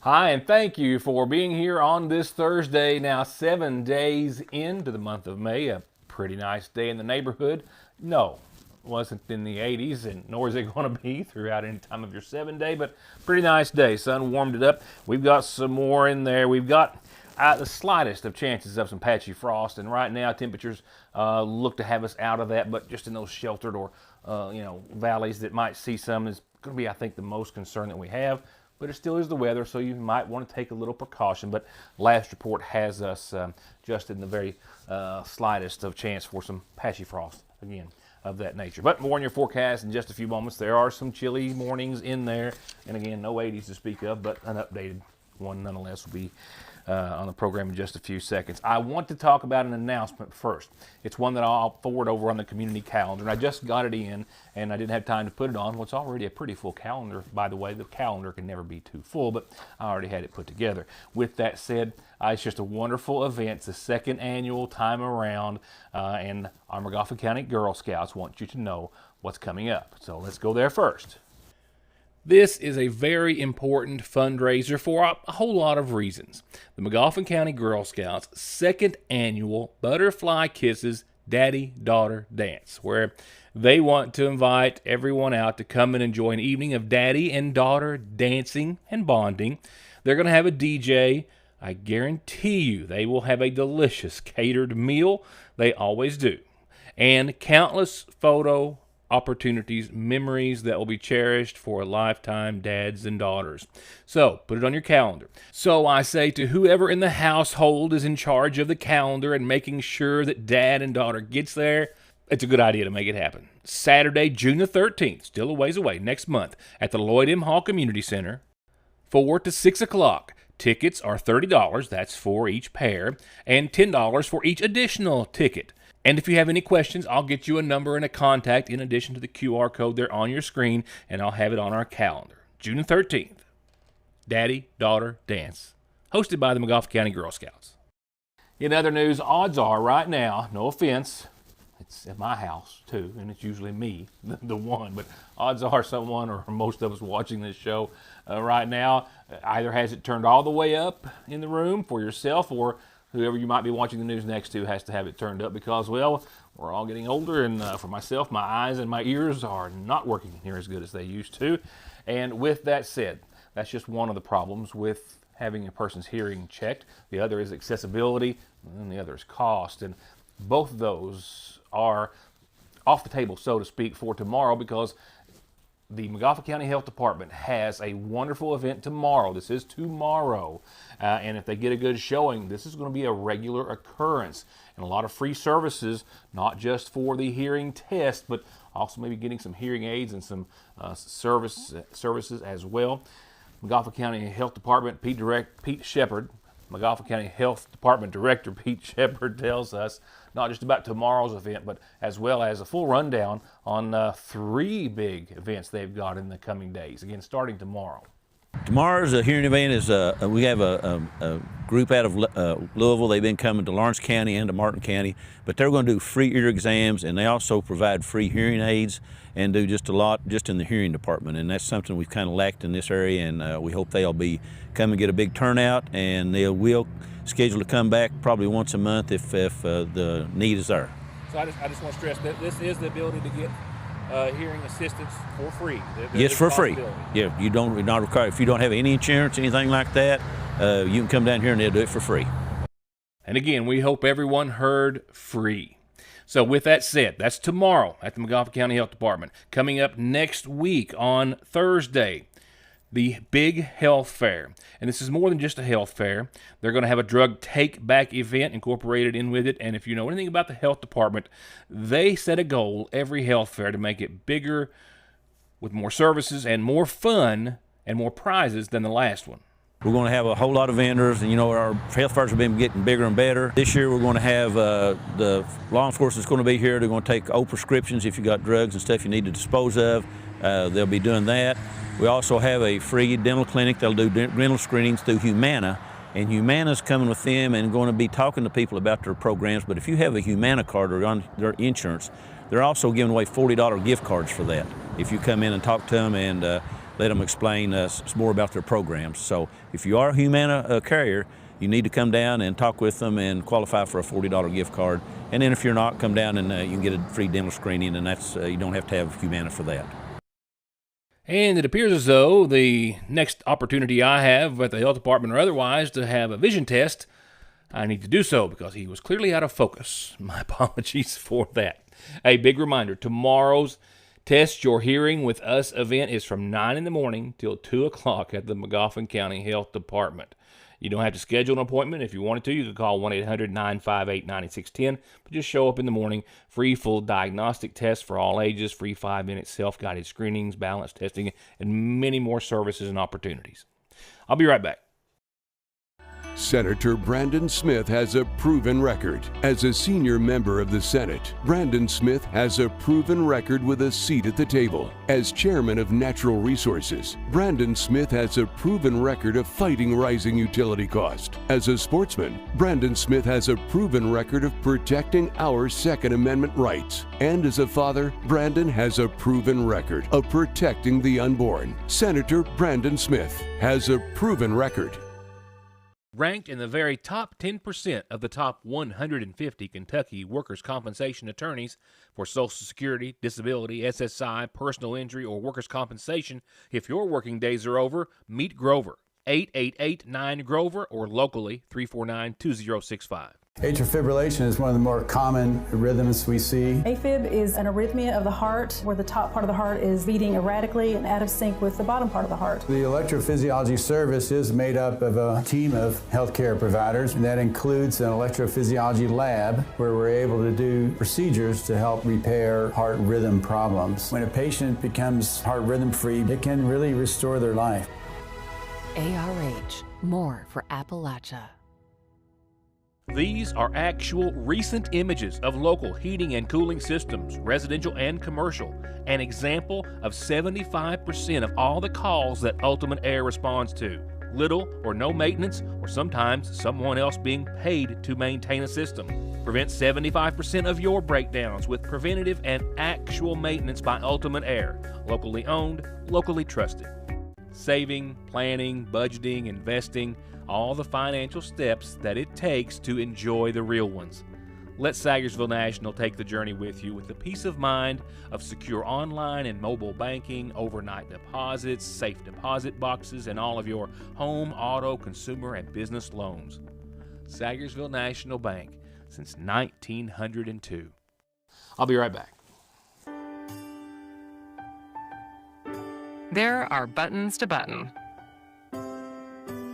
Hi, and thank you for being here on this Thursday, now 7 days into the month of May. A pretty nice day in the neighborhood. No, it wasn't in the 80s, and nor is it going to be throughout any time of your 7 day, but pretty nice day. Sun warmed it up. We've got some more in there. We've got the slightest of chances of some patchy frost, and right now temperatures look to have us out of that, but just in those sheltered or valleys that might see some is going to be, I think, the most concern that we have. But it still is the weather, so you might want to take a little precaution. But last report has us just in the very slightest of chance for some patchy frost, again, of that nature. But more in your forecast in just a few moments. There are some chilly mornings in there. And again, no 80s to speak of, but an updated one nonetheless will be on the program in just a few seconds. I want to talk about an announcement first. It's one that I'll forward over on the community calendar, and I just got it in, and I didn't have time to put it on. What's already a pretty full calendar, by the way. The calendar can never be too full, but I already had it put together. With that said, it's just a wonderful event. It's the second annual time around, and our Magoffin County Girl Scouts want you to know what's coming up. So let's go there first. This is a very important fundraiser for a whole lot of reasons. The Magoffin County Girl Scouts' second annual Butterfly Kisses Daddy-Daughter Dance, where they want to invite everyone out to come and enjoy an evening of daddy and daughter dancing and bonding. They're going to have a DJ. I guarantee you they will have a delicious catered meal. They always do. And countless photo opportunities, memories that will be cherished for a lifetime, dads and daughters. So put it on your calendar. So I say to whoever in the household is in charge of the calendar and making sure that dad and daughter gets there, it's a good idea to make it happen. Saturday, June the 13th, still a ways away, next month, at the Lloyd M. Hall Community Center, 4 to 6 o'clock. Tickets are $30, that's for each pair, and $10 for each additional ticket. And if you have any questions, I'll get you a number and a contact in addition to the QR code there on your screen, and I'll have it on our calendar. June 13th, Daddy-Daughter Dance, hosted by the Magoffin County Girl Scouts. In other news, odds are right now, no offense, it's at my house too, and it's usually me, the one, but odds are someone or most of us watching this show right now either has it turned all the way up in the room for yourself, or whoever you might be watching the news next to has to have it turned up because, well, we're all getting older, and for myself, my eyes and my ears are not working near as good as they used to. And with that said, that's just one of the problems with having a person's hearing checked. The other is accessibility, and the other is cost. And both of those are off the table, so to speak, for tomorrow because the Magoffin County Health Department has a wonderful event tomorrow. This is tomorrow. And if they get a good showing, this is going to be a regular occurrence. And a lot of free services, not just for the hearing test, but also maybe getting some hearing aids and some services as well. Magoffin County Health Department, Pete Shepard, Magoffin County Health Department Director Pete Shepard tells us not just about tomorrow's event, but as well as a full rundown on 3 big events they've got in the coming days, again, starting tomorrow. Tomorrow's hearing event is we have a group out of Louisville. They've been coming to Lawrence County and to Martin County, but they're going to do free ear exams, and they also provide free hearing aids and do just a lot just in the hearing department, and that's something we've kind of lacked in this area, and we hope they'll come and get a big turnout, and they will schedule to come back probably once a month if the need is there. So I just want to stress that this is the ability to get hearing assistance for free. Yes, for free. Yeah, you're not required. If you don't have any insurance, anything like that, you can come down here and they'll do it for free. And again, we hope everyone heard free. So with that said, that's tomorrow at the Magoffin County Health Department. Coming up next week on Thursday, the big health fair. And this is more than just a health fair. They're going to have a drug take-back event incorporated in with it. And if you know anything about the health department, they set a goal every health fair to make it bigger with more services and more fun and more prizes than the last one. We're going to have a whole lot of vendors, and our health fairs have been getting bigger and better. This year we're going to have the law enforcement's going to be here. They're going to take old prescriptions if you got drugs and stuff you need to dispose of. They'll be doing that. We also have a free dental clinic. They'll do dental screenings through Humana, and Humana's coming with them and going to be talking to people about their programs. But if you have a Humana card or on their insurance, they're also giving away $40 gift cards for that if you come in and talk to them, and let them explain more about their programs. So if you are a Humana carrier, you need to come down and talk with them and qualify for a $40 gift card. And then if you're not, come down and you can get a free dental screening, and that's you don't have to have Humana for that. And it appears as though the next opportunity I have at the health department or otherwise to have a vision test, I need to do so because he was clearly out of focus. My apologies for that. A big reminder, tomorrow's Test Your Hearing with Us event is from 9 in the morning till 2 o'clock at the Magoffin County Health Department. You don't have to schedule an appointment. If you wanted to, you can call 1-800-958-9610. But just show up in the morning. Free full diagnostic tests for all ages, free 5-minute self-guided screenings, balance testing, and many more services and opportunities. I'll be right back. Senator Brandon Smith has a proven record. As a senior member of the Senate, Brandon Smith has a proven record with a seat at the table. As chairman of Natural Resources, Brandon Smith has a proven record of fighting rising utility costs. As a sportsman, Brandon Smith has a proven record of protecting our Second Amendment rights. And as a father, Brandon has a proven record of protecting the unborn. Senator Brandon Smith has a proven record. Ranked in the very top 10% of the top 150 Kentucky workers' compensation attorneys for Social Security, disability, SSI, personal injury, or workers' compensation, if your working days are over, meet Grover. 888-9-GROVER or locally 349-2065. Atrial fibrillation is one of the more common rhythms we see. AFib is an arrhythmia of the heart where the top part of the heart is beating erratically and out of sync with the bottom part of the heart. The electrophysiology service is made up of a team of healthcare providers, and that includes an electrophysiology lab where we're able to do procedures to help repair heart rhythm problems. When a patient becomes heart rhythm free, it can really restore their life. ARH, more for Appalachia. These are actual recent images of local heating and cooling systems, residential and commercial, an example of 75% of all the calls that Ultimate Air responds to. Little or no maintenance, or sometimes someone else being paid to maintain a system. Prevent 75% of your breakdowns with preventative and actual maintenance by Ultimate Air. Locally owned, locally trusted. Saving, planning, budgeting, investing, all the financial steps that it takes to enjoy the real ones. Let Sagersville National take the journey with you with the peace of mind of secure online and mobile banking, overnight deposits, safe deposit boxes, and all of your home, auto, consumer, and business loans. Sagersville National Bank since 1902. I'll be right back. There are buttons to button,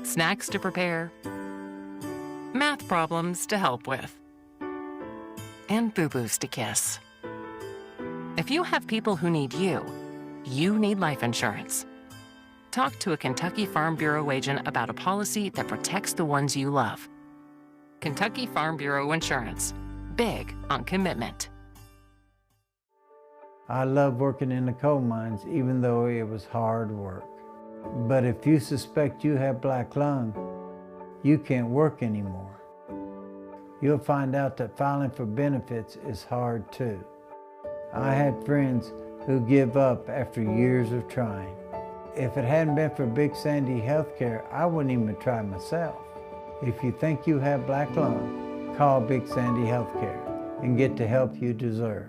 snacks to prepare, math problems to help with, and boo-boos to kiss. If you have people who need you, you need life insurance. Talk to a Kentucky Farm Bureau agent about a policy that protects the ones you love. Kentucky Farm Bureau Insurance. Big on commitment. I love working in the coal mines, even though it was hard work. But if you suspect you have black lung, you can't work anymore. You'll find out that filing for benefits is hard too. I had friends who give up after years of trying. If it hadn't been for Big Sandy Healthcare, I wouldn't even try myself. If you think you have black lung, call Big Sandy Healthcare and get the help you deserve.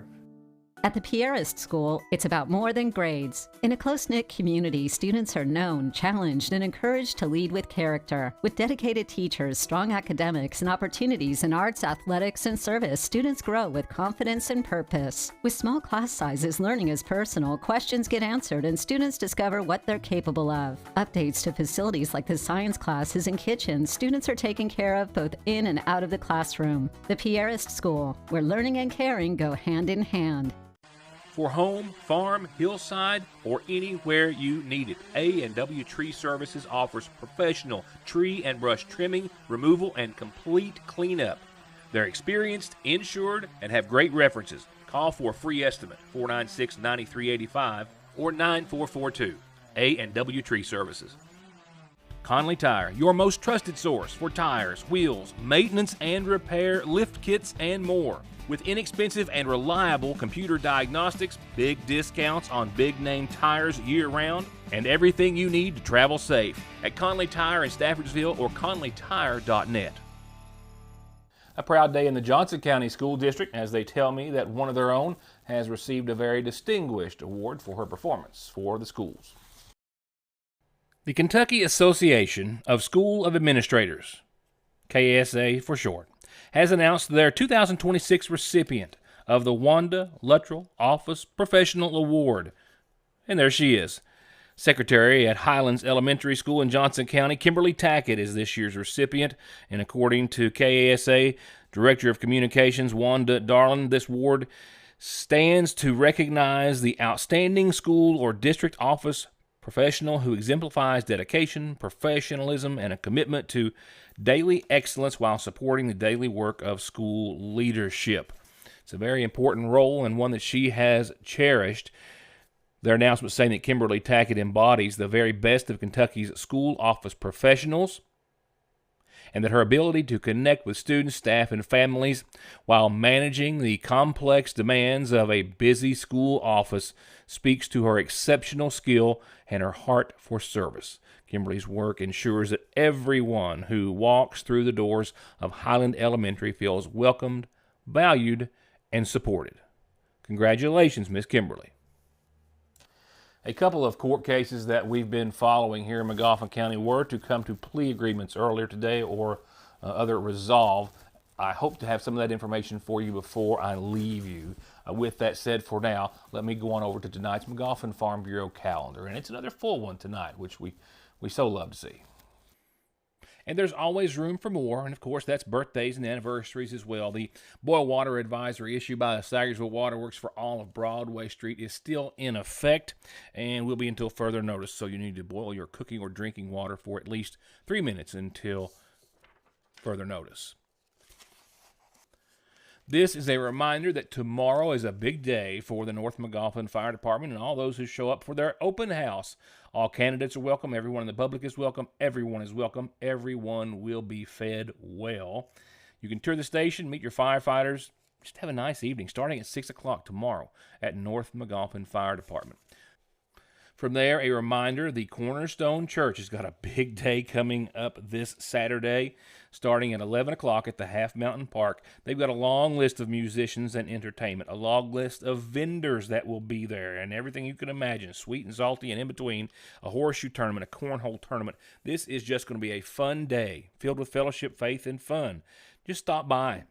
At the Pierrist School, it's about more than grades. In a close-knit community, students are known, challenged, and encouraged to lead with character. With dedicated teachers, strong academics, and opportunities in arts, athletics, and service, students grow with confidence and purpose. With small class sizes, learning is personal, questions get answered, and students discover what they're capable of. Updates to facilities like the science classes and kitchens, students are taken care of both in and out of the classroom. The Pierrist School, where learning and caring go hand in hand. For home, farm, hillside, or anywhere you need it, A&W Tree Services offers professional tree and brush trimming, removal, and complete cleanup. They're experienced, insured, and have great references. Call for a free estimate, 496-9385 or 9442. A&W Tree Services. Conley Tire, your most trusted source for tires, wheels, maintenance and repair, lift kits, and more. With inexpensive and reliable computer diagnostics, big discounts on big-name tires year-round, and everything you need to travel safe at Conley Tire in Staffordsville or conleytire.net. A proud day in the Johnson County School District as they tell me that one of their own has received a very distinguished award for her performance for the schools. The Kentucky Association of School of Administrators, KSA for short, has announced their 2026 recipient of the Wanda Luttrell Office Professional Award. And there she is. Secretary at Highlands Elementary School in Johnson County, Kimberly Tackett, is this year's recipient. And according to KASA Director of Communications, Wanda Darlin, this award stands to recognize the outstanding school or district office professional who exemplifies dedication, professionalism, and a commitment to daily excellence while supporting the daily work of school leadership. It's a very important role and one that she has cherished. Their announcement saying that Kimberly Tackett embodies the very best of Kentucky's school office professionals, and that her ability to connect with students, staff, and families while managing the complex demands of a busy school office speaks to her exceptional skill and her heart for service. Kimberly's work ensures that everyone who walks through the doors of Highland Elementary feels welcomed, valued, and supported. Congratulations, Miss Kimberly. A couple of court cases that we've been following here in Magoffin County were to come to plea agreements earlier today or other resolve. I hope to have some of that information for you before I leave you. With that said, for now, let me go on over to tonight's Magoffin Farm Bureau calendar. And it's another full one tonight, which we so love to see. And there's always room for more, and of course that's birthdays and anniversaries as well. The boil water advisory issued by the Sagersville Waterworks for all of Broadway Street is still in effect and will be until further notice, so you need to boil your cooking or drinking water for at least 3 minutes until further notice. This is a reminder that tomorrow is a big day for the North Magoffin Fire Department and all those who show up for their open house. All candidates are welcome. Everyone in the public is welcome. Everyone is welcome. Everyone will be fed well. You can tour the station, meet your firefighters. Just have a nice evening starting at 6 o'clock tomorrow at North Magoffin Fire Department. From there, a reminder, the Cornerstone Church has got a big day coming up this Saturday, starting at 11 o'clock at the Half Mountain Park. They've got a long list of musicians and entertainment, a long list of vendors that will be there, and everything you can imagine, sweet and salty and in between, a horseshoe tournament, a cornhole tournament. This is just going to be a fun day, filled with fellowship, faith, and fun. Just stop by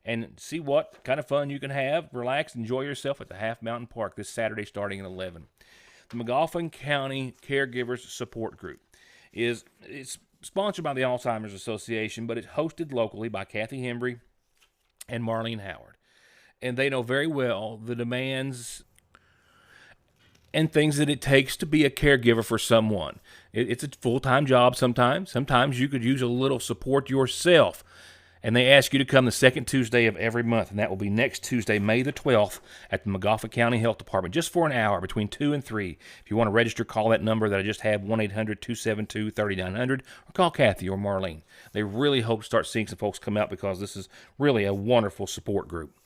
and see what kind of fun you can have. Relax, enjoy yourself at the Half Mountain Park this Saturday starting at 11. The Magoffin County Caregivers Support Group it's sponsored by the Alzheimer's Association, but it's hosted locally by Kathy Hembry and Marlene Howard. And they know very well the demands and things that it takes to be a caregiver for someone. It's a full-time job sometimes. Sometimes you could use a little support yourself. And they ask you to come the second Tuesday of every month, and that will be next Tuesday, May the 12th, at the Magoffin County Health Department, just for an hour, between 2 and 3. If you want to register, call that number that I just have, 1-800-272-3900, or call Kathy or Marlene. They really hope to start seeing some folks come out because this is really a wonderful support group.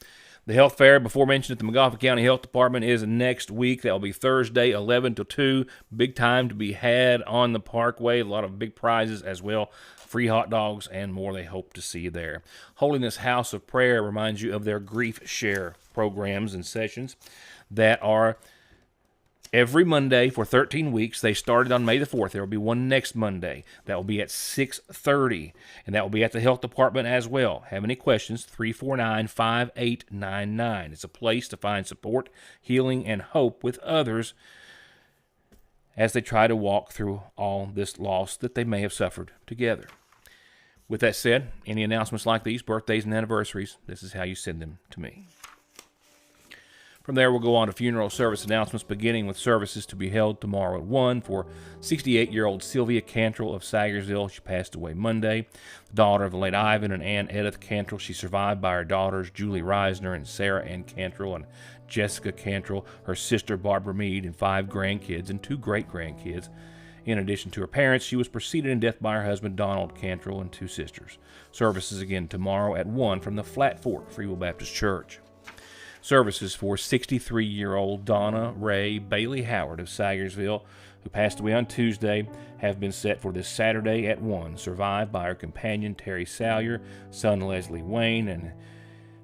The health fair, before mentioned at the Magoffin County Health Department, is next week. That will be Thursday, 11 till 2. Big time to be had on the Parkway. A lot of big prizes as well. Free hot dogs and more. They hope to see you there. Holiness House of Prayer reminds you of their Grief Share programs and sessions that are every Monday for 13 weeks. They started on May the 4th. There will be one next Monday. That will be at 6:30, and that will be at the health department as well. Have any questions? 349-5899. It's a place to find support, healing, and hope with others as they try to walk through all this loss that they may have suffered together. With that said, any announcements like these, birthdays and anniversaries, this is how you send them to me. From there, we'll go on to funeral service announcements, beginning with services to be held tomorrow at 1 for 68-year-old Sylvia Cantrell of Sagersville. She passed away Monday. The daughter of the late Ivan and Ann Edith Cantrell. She's survived by her daughters, Julie Reisner and Sarah Ann Cantrell, and Jessica Cantrell, her sister Barbara Mead, and 5 grandkids and 2 great-grandkids. In addition to her parents, she was preceded in death by her husband, Donald Cantrell, and 2 sisters. Services again tomorrow at 1 from the Flat Fork Free Will Baptist Church. Services for 63-year-old Donna Ray Bailey Howard of Sayersville, who passed away on Tuesday, have been set for this Saturday at 1, survived by her companion Terry Salyer, son Leslie Wayne, and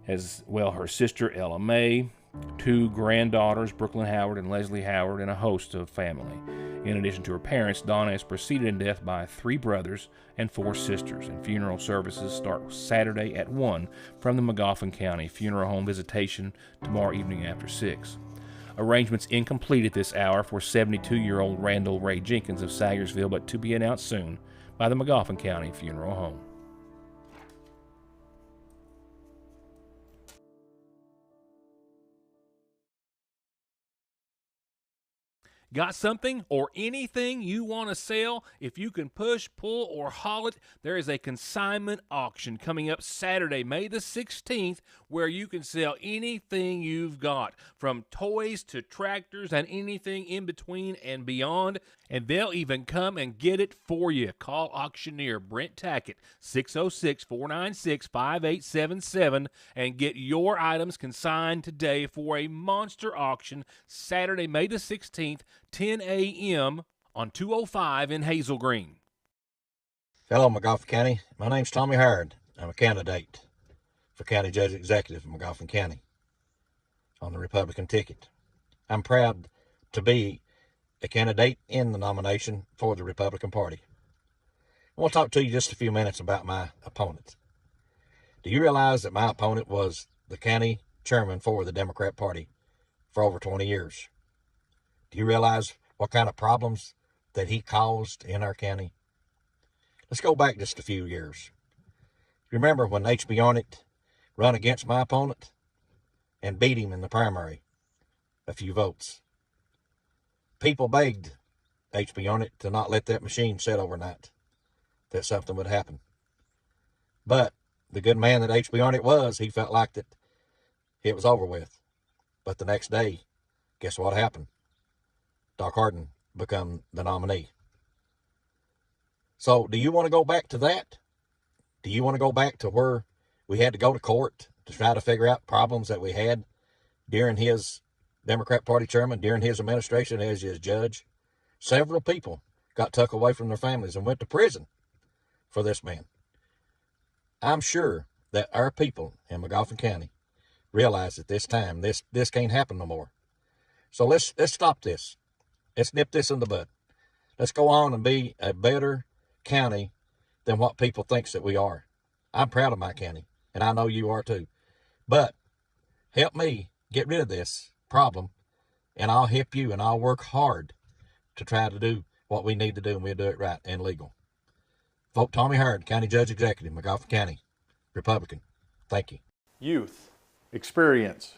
as well her sister Ella May, 2 granddaughters, Brooklyn Howard and Leslie Howard, and a host of family. In addition to her parents, Donna is preceded in death by 3 brothers and 4 sisters, and funeral services start Saturday at 1 from the Magoffin County Funeral Home visitation tomorrow evening after 6. Arrangements incomplete at this hour for 72-year-old Randall Ray Jenkins of Sayersville, but to be announced soon by the Magoffin County Funeral Home. Got something or anything you want to sell? If you can push, pull, or haul it, there is a consignment auction coming up Saturday, May the 16th, where you can sell anything you've got, from toys to tractors and anything in between and beyond, and they'll even come and get it for you. Call auctioneer Brent Tackett, 606-496-5877, and get your items consigned today for a monster auction Saturday, May the 16th, 10 a.m. on 205 in Hazel Green. Hello, Magoffin County. My name's Tommy Howard. I'm a candidate for County Judge Executive in Magoffin County on the Republican ticket. I'm proud to be a candidate in the nomination for the Republican Party. I want to talk to you just a few minutes about my opponent. Do you realize that my opponent was the county chairman for the Democrat Party for over 20 years? Do you realize what kind of problems that he caused in our county? Let's go back just a few years. Remember when H.B. Arnott run against my opponent and beat him in the primary a few votes? People begged H.B. Arnott to not let that machine sit overnight, that something would happen. But the good man that H.B. Arnott was, he felt like that it was over with. But the next day, guess what happened? Doc Hardin become the nominee. So do you want to go back to that? Do you want to go back to where we had to go to court to try to figure out problems that we had during his Democrat Party chairman, during his administration as his judge? Several people got tucked away from their families and went to prison for this man. I'm sure that our people in Magoffin County realize at this time this can't happen no more. So let's stop this. Let's nip this in the bud. Let's go on and be a better county than what people think that we are. I'm proud of my county, and I know you are too. But help me get rid of this problem, and I'll help you, and I'll work hard to try to do what we need to do, and we'll do it right and legal. Vote Tommy Howard, County Judge Executive, Magoffin County, Republican. Thank you. Youth, experience,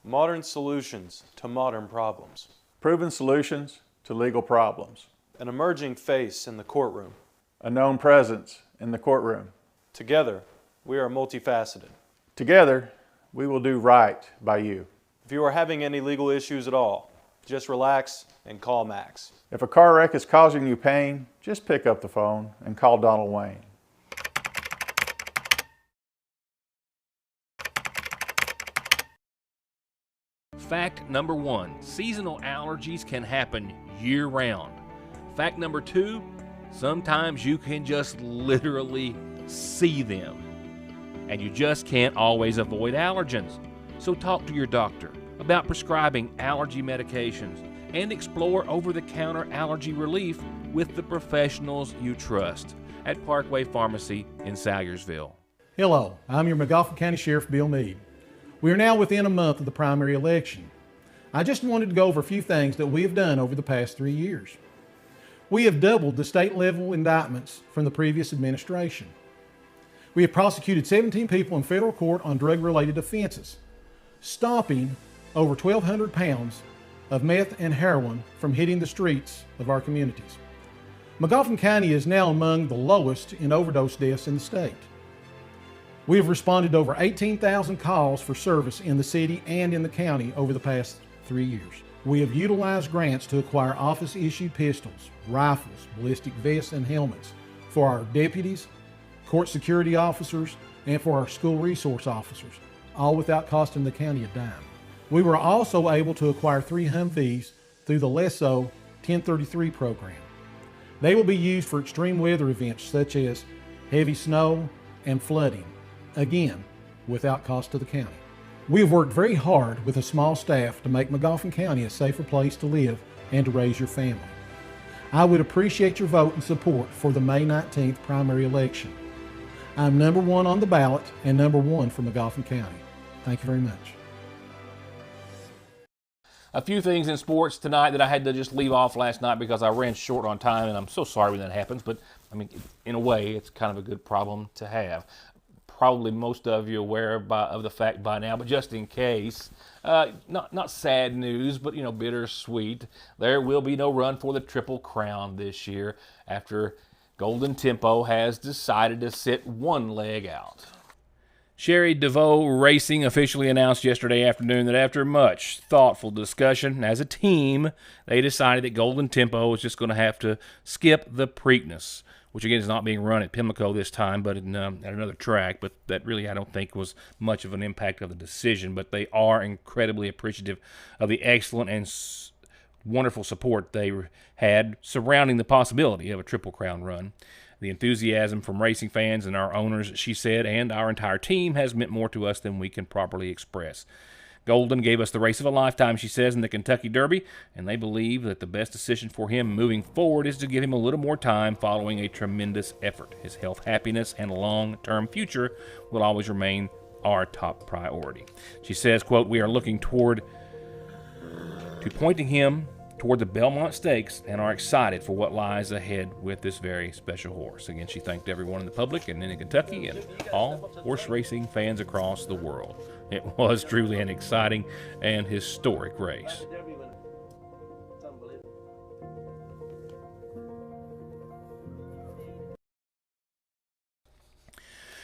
modern solutions to modern problems, proven solutions to legal problems, an emerging face in the courtroom, a known presence in the courtroom. Together, we are multifaceted. Together, we will do right by you. If you are having any legal issues at all, just relax and call Max. If a car wreck is causing you pain, just pick up the phone and call Donald Wayne. Fact number 1, seasonal allergies can happen year-round. Fact number 2, sometimes you can just literally see them. And you just can't always avoid allergens. So talk to your doctor about prescribing allergy medications and explore over-the-counter allergy relief with the professionals you trust at Parkway Pharmacy in Sayersville. Hello, I'm your Magoffin County Sheriff Bill Meade. We are now within a month of the primary election. I just wanted to go over a few things that we have done over the past 3 years. We have doubled the state-level indictments from the previous administration. We have prosecuted 17 people in federal court on drug-related offenses, stopping over 1,200 pounds of meth and heroin from hitting the streets of our communities. Magoffin County is now among the lowest in overdose deaths in the state. We have responded to over 18,000 calls for service in the city and in the county over the past 3 years. We have utilized grants to acquire office-issued pistols, rifles, ballistic vests, and helmets for our deputies, court security officers, and for our school resource officers, all without costing the county a dime. We were also able to acquire 3 Humvees through the LESO 1033 program. They will be used for extreme weather events such as heavy snow and flooding, again, without cost to the county. We have worked very hard with a small staff to make Magoffin County a safer place to live and to raise your family. I would appreciate your vote and support for the May 19th primary election. I'm number 1 on the ballot and number 1 for Magoffin County. Thank you very much. A few things in sports tonight that I had to just leave off last night because I ran short on time, and I'm so sorry when that happens, but I mean, in a way, it's kind of a good problem to have. Probably most of you aware of the fact by now, but just in case, not sad news, but bittersweet. There will be no run for the Triple Crown this year after Golden Tempo has decided to sit one leg out. Sherry DeVoe Racing officially announced yesterday afternoon that after much thoughtful discussion as a team, they decided that Golden Tempo is just going to have to skip the Preakness, which again is not being run at Pimlico this time, but at another track. But that really, I don't think, was much of an impact of the decision. But they are incredibly appreciative of the excellent and wonderful support they had surrounding the possibility of a Triple Crown run. The enthusiasm from racing fans and our owners, she said, and our entire team has meant more to us than we can properly express. Golden gave us the race of a lifetime, she says, in the Kentucky Derby, and they believe that the best decision for him moving forward is to give him a little more time following a tremendous effort. His health, happiness, and long-term future will always remain our top priority. She says, quote, "We are looking toward to pointing him toward the Belmont Stakes and are excited for what lies ahead with this very special horse." Again, she thanked everyone in the public and in Kentucky and all horse racing fans across the world. It was truly an exciting and historic race.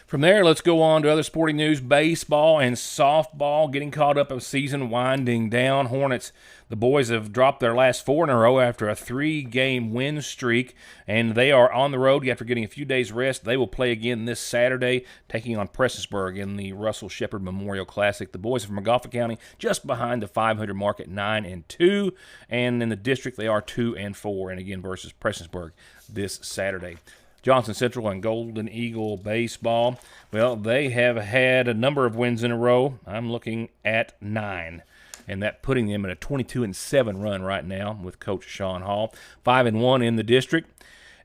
From there, let's go on to other sporting news. Baseball and softball getting caught up, of season winding down. Hornets, the boys have dropped their last 4 in a row after a 3-game win streak, and they are on the road after getting a few days rest. They will play again this Saturday, taking on Prestonsburg in the Russell Shepard Memorial Classic. The boys are from Magoffin County, just behind the 500 mark at 9-2, and in the district they are 2-4, and again versus Prestonsburg this Saturday. Johnson Central and Golden Eagle baseball, well, they have had a number of wins in a row. I'm looking at 9, and that putting them at a 22-7 run right now with Coach Sean Hall. 5-1 in the district,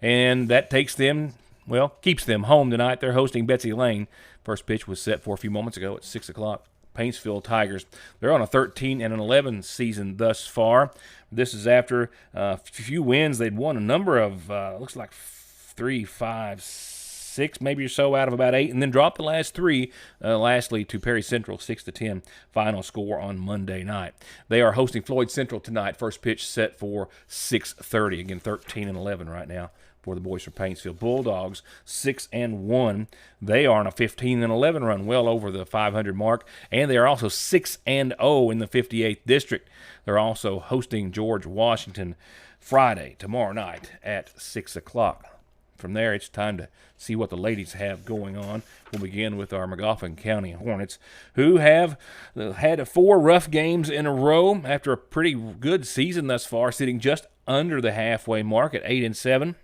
and that takes them, well, keeps them home tonight. They're hosting Betsy Lane. First pitch was set for a few moments ago at 6 o'clock. Paintsville Tigers. They're on a 13-11 season thus far. This is after a few wins. They'd won a number of, looks like 3, 5, 6 maybe or so out of about 8, and then dropped the last 3, lastly to Perry Central, 6-10 final score on Monday night. They are hosting Floyd Central tonight. First pitch set for 6:30. Again, 13-11 right now for the boys from Paintsville. Bulldogs, 6-1. They are on a 15-11 run, well over the 500 mark, and they are also 6-0 in the 58th district. They're also hosting George Washington Friday, tomorrow night at 6 o'clock. From there, it's time to see what the ladies have going on. We'll begin with our Magoffin County Hornets, who have had 4 rough games in a row after a pretty good season thus far, sitting just under the halfway mark at 8-7.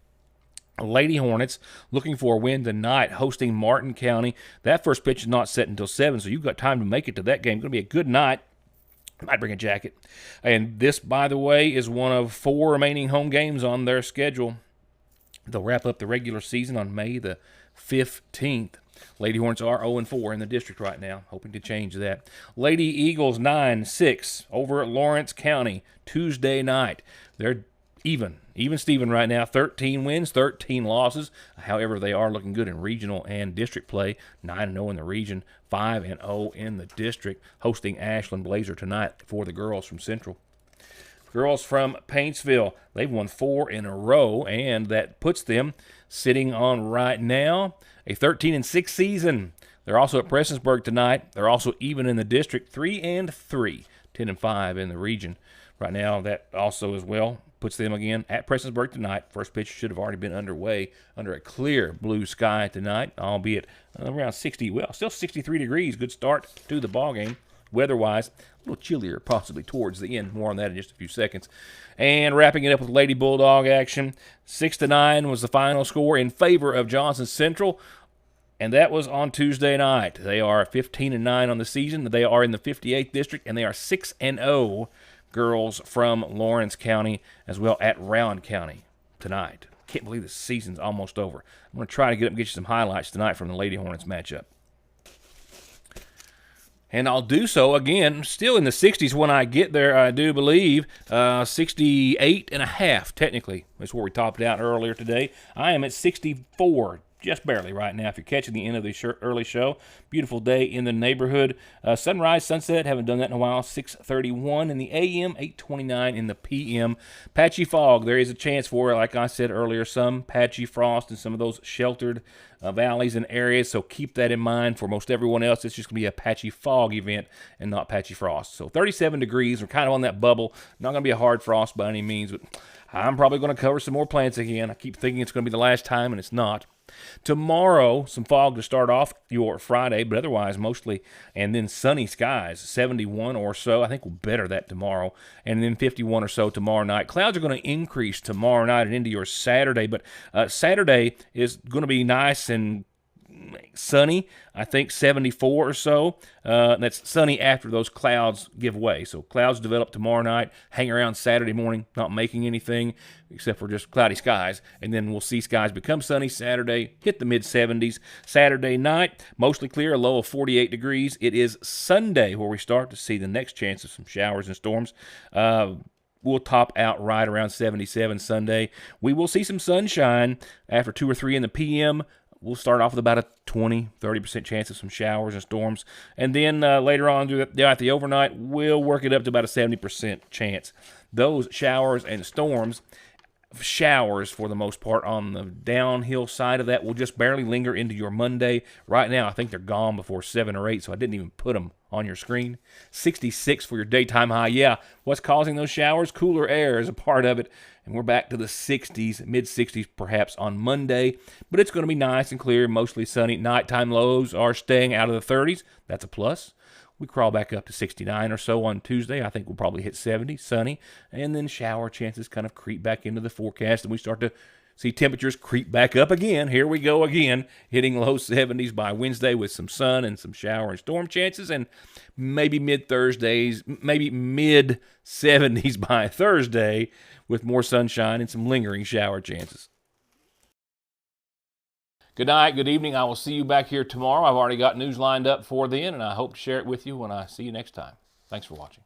Lady Hornets looking for a win tonight, hosting Martin County. That first pitch is not set until 7, so you've got time to make it to that game. It's going to be a good night. Might bring a jacket. And this, by the way, is one of 4 remaining home games on their schedule. They'll wrap up the regular season on May the 15th. Lady Hornets are 0-4 in the district right now, hoping to change that. Lady Eagles 9-6 over at Lawrence County Tuesday night. They're even Steven right now, 13 wins, 13 losses. However, they are looking good in regional and district play. 9-0 in the region, 5-0 in the district, hosting Ashland Blazer tonight for the girls from Central. Girls from Paintsville, they've won 4 in a row, and that puts them sitting on right now a 13-6 season. They're also at Prestonsburg tonight. They're also even in the district, 3-3, 10-5 in the region. right now. That also as well puts them again at Prestonsburg tonight. First pitch should have already been underway under a clear blue sky tonight, albeit around 60, well, still 63 degrees. Good start to the ball game. Weather-wise, a little chillier possibly towards the end. More on that in just a few seconds. And wrapping it up with Lady Bulldog action, 6-9 was the final score in favor of Johnson Central, and that was on Tuesday night. They are 15-9 on the season. They are in the 58th district, and they are 6-0 girls from Lawrence County as well at Rowan County tonight. Can't believe the season's almost over. I'm going to try to get up and get you some highlights tonight from the Lady Hornets matchup. And I'll do so again, still in the 60s when I get there, I do believe. 68.5, technically, is where we topped out earlier today. I am at 64, just barely right now, if you're catching the end of the early show. Beautiful day in the neighborhood. Sunrise, sunset, haven't done that in a while. 6:31 in the a.m., 8:29 in the p.m. Patchy fog, there is a chance for it, like I said earlier, some patchy frost in some of those sheltered valleys and areas, so keep that in mind. For most everyone else, it's just going to be a patchy fog event and not patchy frost. So 37 degrees, we're kind of on that bubble. Not going to be a hard frost by any means, but I'm probably going to cover some more plants again. I keep thinking it's going to be the last time, and it's not. Tomorrow, some fog to start off your Friday, but otherwise mostly, and then sunny skies, 71 or so. I think we'll better that tomorrow, and then 51 or so tomorrow night. Clouds are going to increase tomorrow night and into your Saturday, but Saturday is going to be nice and sunny, I think 74 or so. That's sunny after those clouds give way. So clouds develop tomorrow night, hang around Saturday morning, not making anything except for just cloudy skies. And then we'll see skies become sunny Saturday, hit the mid-70s. Saturday night, mostly clear, a low of 48 degrees. It is Sunday where we start to see the next chance of some showers and storms. We'll top out right around 77 Sunday. We will see some sunshine after 2 or 3 in the p.m. We'll start off with about a 20-30% chance of some showers and storms. And then later on throughout the overnight, we'll work it up to about a 70% chance. Those showers and storms, showers for the most part on the downhill side of that, will just barely linger into your Monday. Right now, I think they're gone before 7 or 8, so I didn't even put them on your screen. 66 for your daytime high. Yeah, what's causing those showers? Cooler air is a part of it. And we're back to the 60s, mid-60s perhaps on Monday. But it's going to be nice and clear, mostly sunny. Nighttime lows are staying out of the 30s. That's a plus. We crawl back up to 69 or so on Tuesday. I think we'll probably hit 70, sunny. And then shower chances kind of creep back into the forecast. And we start to see temperatures creep back up again. Here we go again, hitting low 70s by Wednesday with some sun and some shower and storm chances. And maybe mid-Thursdays, maybe mid-70s by Thursday, with more sunshine and some lingering shower chances. Good night, good evening. I will see you back here tomorrow. I've already got news lined up for then, and I hope to share it with you when I see you next time. Thanks for watching.